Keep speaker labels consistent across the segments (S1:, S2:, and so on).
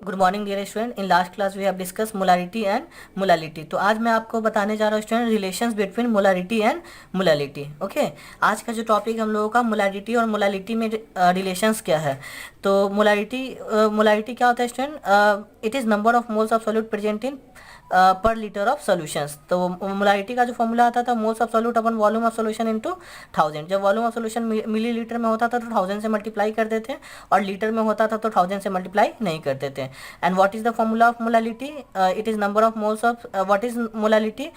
S1: Good morning dear student. In last class we have discuss molarity and molality. तो आज मैं आपको बताने जा रहा हूँ student relations between molarity and molality. Okay, आज का जो टॉपिक हम लोगों का मोलारिटी और मोलालिटी में रिलेशंस क्या है। तो मोलारिटी क्या होता है student? It is number of moles of solute present in per litre of solutions. तो मोलारिटी का जो फॉर्मूला आता था moles of solute upon volume of solution into 1000। जब volume of solution millilitre में होता था तो 1000 से मल्टीप्लाई कर देते हैं, और लीटर में होता था तो 1000 से मल्टीप्लाई नहीं कर देते। And what is the formula of molality? It is number of moles of what is molality?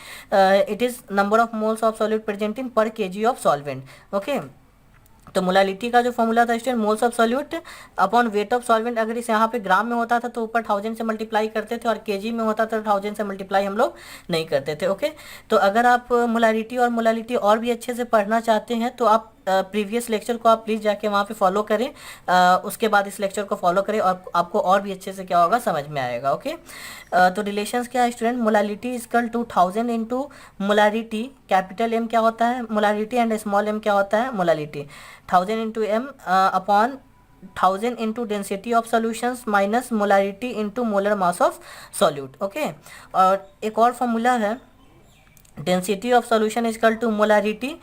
S1: It is number of moles of solute present in per kg of solvent. Okay, तो molality का जो formula था student moles of solute upon weight of solvent. अगर इस यहाँ पे ग्राम में होता था तो ऊपर 1000 से मल्टीप्लाई करते थे, और केजी में होता था तो 1000 से मल्टीप्लाई हम लोग नहीं करते थे। ओके, तो अगर आप मोलारिटी और मोलालिटी और भी अच्छे से पढ़ना चाहते हैं तो आप प्रीवियस लेक्चर को आप प्लीज़ जाके वहाँ पे फॉलो करें, उसके बाद इस लेक्चर को फॉलो करें और आपको और भी अच्छे से क्या होगा समझ में आएगा। ओके, तो रिलेशंस क्या है student? Molality is equal to 1000 into molarity. Capital M क्या होता है? मोलारिटी। एंड स्मॉल एम क्या होता है? Molality. 1000 into M upon 1000 into density of solutions minus molarity into molar mass of solute. Okay, और एक और फॉर्मूला है density of solution is equal to molarity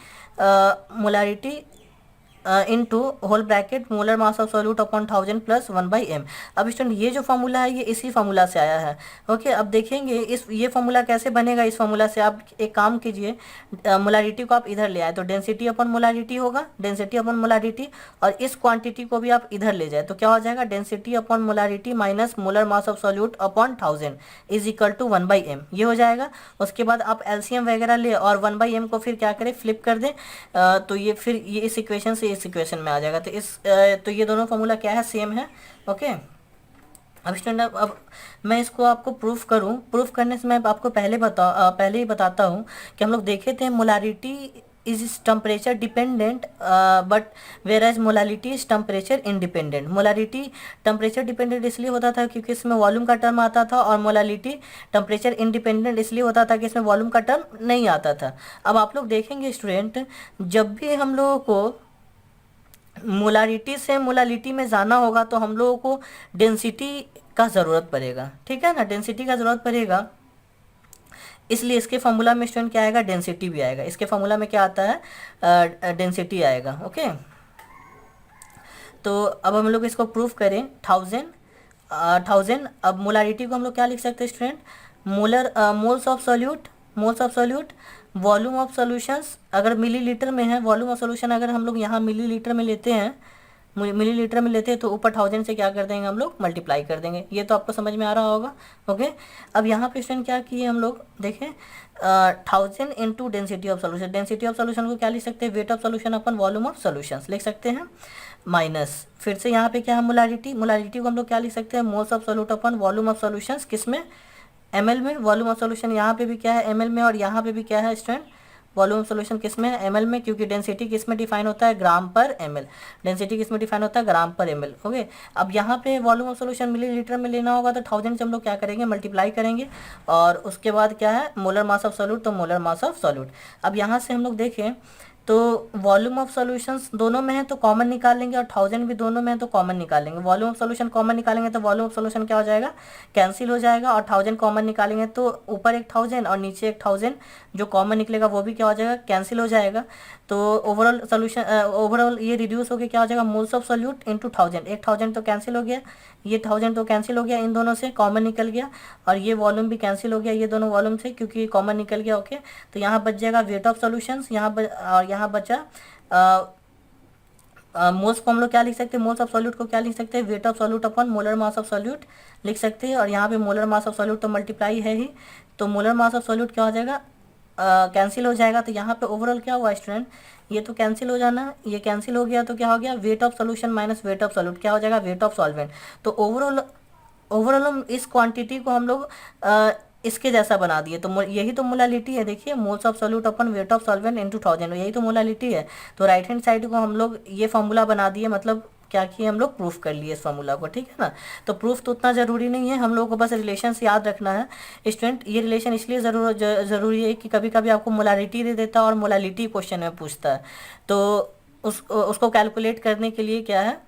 S1: into whole bracket molar mass of solute upon 1000 plus 1/m। अब student ये जो formula है ये इसी फॉर्मूला से आया है। ओके, अब देखेंगे ये फॉर्मूला कैसे बनेगा। इस फॉर्मूला से आप एक काम कीजिए, मोलारिटी को आप इधर ले आए तो डेंसिटी अपॉन मोलारिटी होगा, डेंसिटी अपॉन मोलारिटी, और इस क्वांटिटी को भी आप इधर ले जाए तो क्या हो जाएगा? Density upon molarity minus molar mass of solute upon 1000 is equal to 1/m। ये हो जाएगा। उसके बाद आप एलसीएम वगैरह ले और 1/m को फिर क्या करें, फ्लिप कर दें, तो ये फिर ये इस इक्वेशन से इस इक्वेशन में आ जाएगा। तो ये दोनों फॉर्मूला क्या है? सेम है। ओके, अब स्टूडेंट अब मैं इसको आपको प्रूफ करूं। प्रूफ करने से मैं आपको पहले ही बताता हूं कि हम लोग देखे थे molarity is temperature dependent but whereas molality is temperature independent. Molality temperature dependent इसलिए होता था क्योंकि इसमें वॉल्यूम का टर्म आता था, और मोलालिटी टेम्परेचर इंडिपेंडेंट इसलिए होता था कि इसमें वॉल्यूम का टर्म नहीं आता था। अब आप लोग देखेंगे स्टूडेंट, जब भी हम लोगों को मोलारिटी से मोलालिटी में जाना होगा तो हम लोगों को डेंसिटी का ज़रूरत पड़ेगा। ठीक है ना, डेंसिटी का ज़रूरत पड़ेगा, इसलिए इसके फॉर्मूला में स्टूडेंट क्या आएगा? डेंसिटी भी आएगा। इसके फॉर्मूला में क्या आता है? डेंसिटी आएगा। ओके, तो अब हम लोग इसको प्रूफ करें। 1000 अब मोलारिटी को हम लोग क्या लिख सकते हैं student? Moles of solute volume of solutions. अगर मिलीलीटर में है वॉल्यूम ऑफ सॉल्यूशन, अगर हम लोग यहाँ मिलीलीटर में लेते हैं तो ऊपर 1000 से क्या कर देंगे हम लोग? मल्टीप्लाई कर देंगे। ये तो आपको समझ में आ रहा होगा। ओके, अब यहाँ पे स्टूडेंट क्या किए हम लोग देखें, 1000 into density of solution. Density of solution को क्या लिख सकते हैं? Weight of solution upon volume of solutions लिख सकते हैं, माइनस फिर से यहाँ पे क्या है? मोलारिटी को हम लोग क्या लिख सकते हैं? Moles of solute upon volume of solutions, किसमें? ml में। वॉल्यूम ऑफ सॉल्यूशन यहाँ पे भी क्या है? ml में, और यहाँ पे भी क्या है स्टूडेंट? वॉल्यूम ऑफ सॉल्यूशन किसमें है? ml में, क्योंकि डेंसिटी किसमें डिफाइन होता है? ग्राम पर ml। डेंसिटी किसमें डिफाइन होता है? ग्राम पर ml। ओके, अब यहाँ पे वॉल्यूम ऑफ सॉल्यूशन मिलीलीटर में लेना होगा तो 1000 से हम लोग क्या करेंगे? मल्टीप्लाई करेंगे, और उसके बाद क्या है? मोलर मास ऑफ सॉल्यूट, तो मोलर मास ऑफ सॉल्यूट। अब यहाँ से हम लोग देखें तो वॉल्यूम ऑफ सॉल्यूशंस दोनों में है तो कॉमन निकाल लेंगे, और 1000 भी दोनों में है तो कॉमन निकाल लेंगे। वॉल्यूम ऑफ सॉल्यूशन कॉमन निकालेंगे तो वॉल्यूम ऑफ सॉल्यूशन क्या हो जाएगा? कैंसिल हो जाएगा, और 1000 कॉमन निकालेंगे तो ऊपर एक 1000 और नीचे एक 1000 जो कॉमन निकलेगा वो भी क्या हो जाएगा? कैंसिल हो जाएगा। तो ओवरऑल ये रिड्यूस होकर क्या हो जाएगा? Moles of solute into 1000। एक 1000 तो कैंसिल हो गया, ये 1000 तो कैंसिल हो गया, इन दोनों से कॉमन निकल गया, और ये वॉल्यूम भी कैंसिल हो गया ये दोनों वॉल्यूम से क्योंकि कॉमन निकल गया। ओके, तो यहाँ बच जाएगा वेट ऑफ सॉल्यूशंस, और यहाँ बचा मोल्स को हम लोग क्या लिख सकते हैं? मोल्स ऑफ सॉल्यूट को क्या लिख सकते हैं? Weight of solute upon molar mass of solute लिख सकते हैं, और यहाँ पे मोलर मास ऑफ सॉल्यूट तो मल्टीप्लाई है ही, तो मोलर मास ऑफ सॉल्यूट क्या हो जाएगा? कैंसिल हो जाएगा। तो यहाँ पे ओवरऑल क्या हुआ स्टूडेंट? ये तो कैंसिल हो जाना, ये कैंसिल हो गया तो क्या हो गया? Weight of solution minus weight of solute क्या हो जाएगा? Weight of solvent. तो ओवरऑल हम इस क्वांटिटी को हम लोग इसके जैसा बना दिए, तो यही तो मोलालिटी है। देखिए, moles of solute upon weight of solvent into 1000, यही तो मोलालिटी है। तो राइट हैंड साइड को हम लोग ये फॉर्मूला बना दिए, मतलब क्या किए हम लोग? प्रूफ कर लिए इस फॉर्मूला को। ठीक है ना, तो प्रूफ तो उतना ज़रूरी नहीं है, हम लोगों को बस रिलेशन से याद रखना है स्टूडेंट। ये रिलेशन इसलिए ज़रूरी है कि कभी कभी आपको मोलारिटी दे देता है और मोलालिटी क्वेश्चन में पूछता है, तो उसको कैलकुलेट करने के लिए क्या है?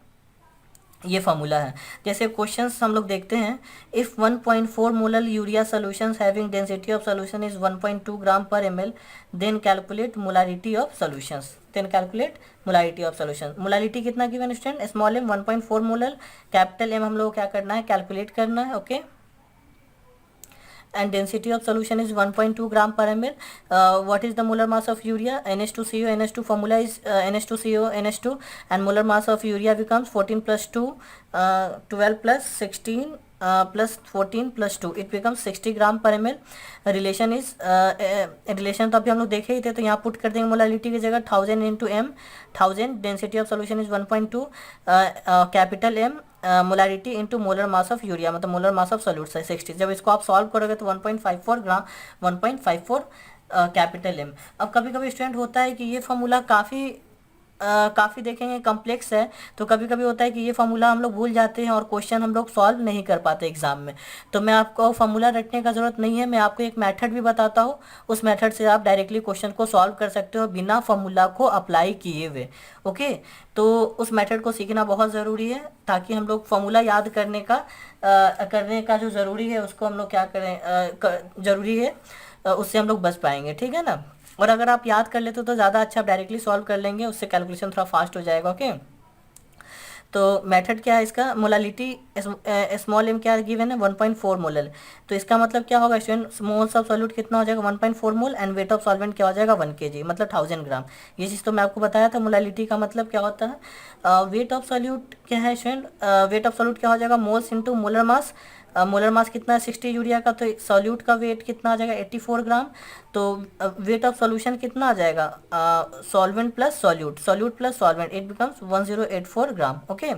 S1: ये फार्मूला है। जैसे क्वेश्चंस हम लोग देखते हैं, if 1.4 molar urea solutions having density of solution is 1.2 gram per ml, then calculate molarity of solutions. Then calculate molarity of solution. Molarity कितना given student, small m 1.4 molar, capital M हम लोग को क्या करना है, कैलकुलेट करना है। Okay, and density of solution is 1.2 gram per ml. What is the molar mass of urea? NH2CO, NH2 formula is NH2CO, NH2, and molar mass of urea becomes 14 plus 2, 12 plus 16 plus 14 plus 2, it becomes 60 gram per ml. Relation is relation तो अभी हम लोग देखे ही थे, तो यहाँ put कर देंगे मोलालिटी की जगह 1000 into m, 1000, density of solution is 1.2, capital M, molarity into molar mass of urea, मतलब मोलर मास ऑफ सोल्यूट है 60। जब इसको आप सॉल्व करोगे तो 1.54 ग्राम, 1.54 कैपिटल M। अब कभी कभी स्टूडेंट होता है कि ये फार्मूला काफ़ी देखेंगे कॉम्प्लेक्स है, तो कभी कभी होता है कि ये फार्मूला हम लोग भूल जाते हैं और क्वेश्चन हम लोग सॉल्व नहीं कर पाते एग्जाम में। तो मैं आपको फार्मूला रटने का ज़रूरत नहीं है, मैं आपको एक मेथड भी बताता हूँ, उस मेथड से आप डायरेक्टली क्वेश्चन को सॉल्व कर सकते हो बिना फार्मूला को अप्लाई किए हुए। ओके, तो उस मेथड को सीखना बहुत ज़रूरी है, ताकि हम लोग फार्मूला याद करने का जो ज़रूरी है उसको हम लोग क्या करें, ज़रूरी है, उससे हम लोग बच पाएंगे। ठीक है ना। और अगर आप याद कर लेते तो ज़्यादा अच्छा, आप डायरेक्टली सॉल्व कर लेंगे, उससे कैलकुलेशन थोड़ा फास्ट हो जाएगा। ओके, तो मेथड क्या है इसका, मोलालिटी स्मॉल m क्या गिवन है 1.4 मोलर, तो इसका मतलब क्या होगा स्टूडेंट, मोल्स ऑफ सॉल्यूट कितना हो जाएगा 1.4 मोल, एंड वेट ऑफ सॉल्वेंट क्या हो जाएगा 1 kg, मतलब 1000 ग्राम। ये चीज़ तो मैं आपको बताया था। मोलालिटी का मतलब क्या होता है, वेट ऑफ सॉल्यूट क्या है स्टूडेंट, वेट ऑफ सॉल्यूट क्या हो जाएगा, मोल्स इंटू मोलर मास। मोलर मास कितना है 60 यूरिया का, तो सॉल्यूट का वेट कितना आ जाएगा 84 ग्राम। तो वेट ऑफ सॉल्यूशन कितना आ जाएगा, solvent plus solute plus solvent, it becomes 1084 gram. Okay,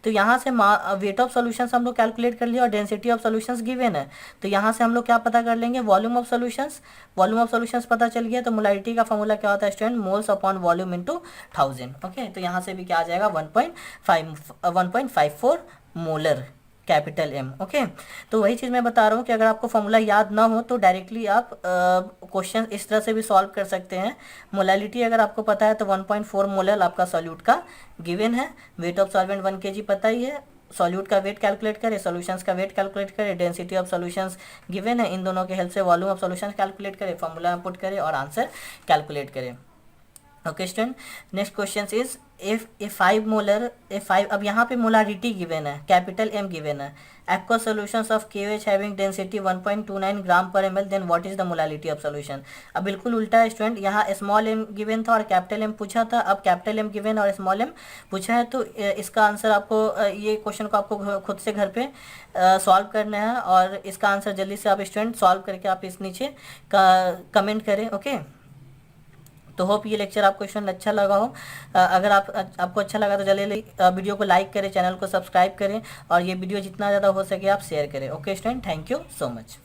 S1: तो यहाँ से वेट ऑफ सॉल्यूशंस हम लोग कैलकुलेट कर लिया और डेंसिटी ऑफ सॉल्यूशंस गिवन है, तो यहाँ से हम लोग क्या पता कर लेंगे, वॉल्यूम ऑफ सॉल्यूशंस पता चल गया। तो मोलारिटी का फॉर्मूला क्या होता है student, moles upon volume into 1000। Okay, तो यहाँ से भी क्या आ जाएगा 1.54 मोलर कैपिटल M। ओके, तो वही चीज़ मैं बता रहा हूँ कि अगर आपको फॉर्मूला याद ना हो तो डायरेक्टली आप क्वेश्चन इस तरह से भी सॉल्व कर सकते हैं। मोलालिटी अगर आपको पता है तो 1.4 मोलर आपका सॉल्यूट का गिवन है, वेट ऑफ सॉल्वेंट 1 kg पता ही है, सॉल्यूट का वेट कैलकुलेट करें, सॉल्यूशंस का वेट कैलकुलेट करें, डेंसिटी ऑफ सॉल्यूशंस गिवन है, इन दोनों के हेल्प से वॉल्यूम ऑफ सॉल्यूशंस कैलकुलेट करें, फॉर्मूला में पुट करें और आंसर कैलकुलेट करें। Okay student, next question is if 5 molar, अब यहाँ पे मोलारिटी गिवन है, कैपिटल M गिवन है, aqueous solutions of KOH having density 1.29 gram per ml, then what is the molality of solution. अब बिल्कुल उल्टा है स्टूडेंट, यहाँ स्मॉल m गिवन था और कैपिटल M पूछा था, अब कैपिटल M गिवन और स्मॉल m पूछा है, तो इसका आंसर आपको ये क्वेश्चन को आपको खुद से घर पे सॉल्व करना है, और इसका आंसर जल्दी से आप स्टूडेंट सॉल्व करके आप इस नीचे कमेंट करें। ओके, तो होप ये लेक्चर आपको स्टूडेंट अच्छा लगा हो। अगर आपको अच्छा लगा तो जल्दी वीडियो को लाइक करें, चैनल को सब्सक्राइब करें, और ये वीडियो जितना ज़्यादा हो सके आप शेयर करें। Okay student, thank you so much.